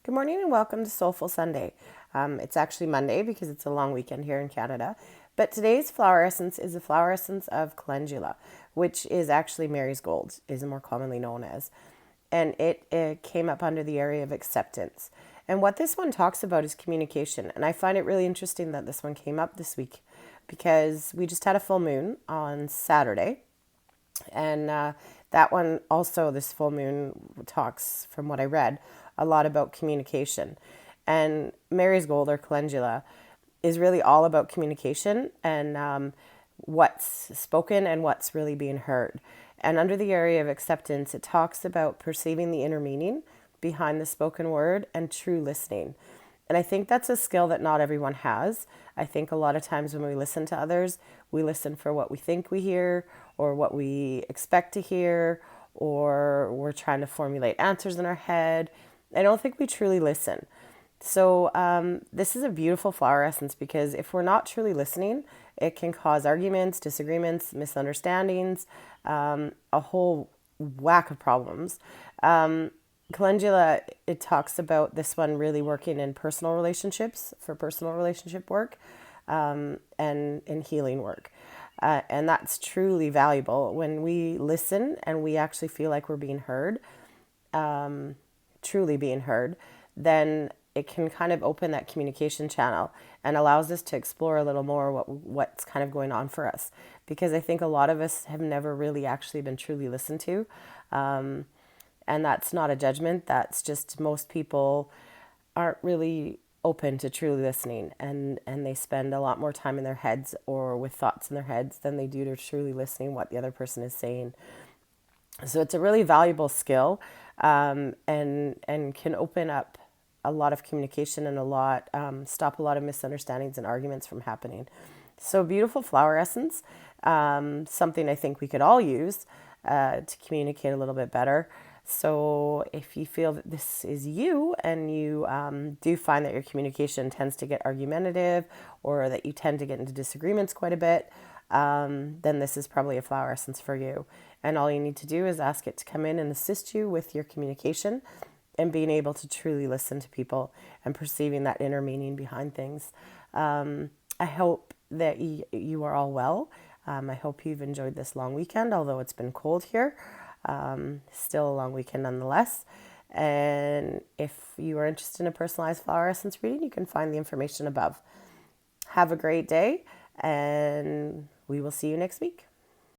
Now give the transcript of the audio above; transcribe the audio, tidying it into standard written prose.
Good morning and welcome to Soulful Sunday. It's actually Monday because it's a long weekend here in Canada. But today's flower essence is the flower essence of Calendula, which is actually Mary's Gold, is more commonly known as. And it came up under the area of acceptance. And what this one talks about is communication. And I find it really interesting that this one came up this week because we just had a full moon on Saturday. And that one also, this full moon talks, from what I read, a lot about communication. And Mary's Gold or Calendula is really all about communication and what's spoken and what's really being heard. And under the area of acceptance, it talks about perceiving the inner meaning behind the spoken word and true listening. And I think that's a skill that not everyone has. I think a lot of times when we listen to others, we listen for what we think we hear or what we expect to hear, or we're trying to formulate answers in our head. I don't think we truly listen. So this is a beautiful flower essence because if we're not truly listening, it can cause arguments, disagreements, misunderstandings, a whole whack of problems. Calendula, it talks about this one really working in personal relationships, for personal relationship work, and in healing work. And that's truly valuable when we listen and we actually feel like we're being heard, truly being heard, then it can kind of open that communication channel and allows us to explore a little more what's kind of going on for us. Because I think a lot of us have never really actually been truly listened to. And that's not a judgment. That's just most people aren't really open to truly listening, and they spend a lot more time in their heads or with thoughts in their heads than they do to truly listening what the other person is saying. So it's a really valuable skill, and can open up a lot of communication and stop a lot of misunderstandings and arguments from happening. So beautiful flower essence, something I think we could all use to communicate a little bit better. So if you feel that this is you and you do find that your communication tends to get argumentative or that you tend to get into disagreements quite a bit, then this is probably a flower essence for you. And all you need to do is ask it to come in and assist you with your communication and being able to truly listen to people and perceiving that inner meaning behind things. I hope that you are all well. I hope you've enjoyed this long weekend, although it's been cold here. Still a long weekend nonetheless. And if you are interested in a personalized flower essence reading, you can find the information above. Have a great day, and we will see you next week.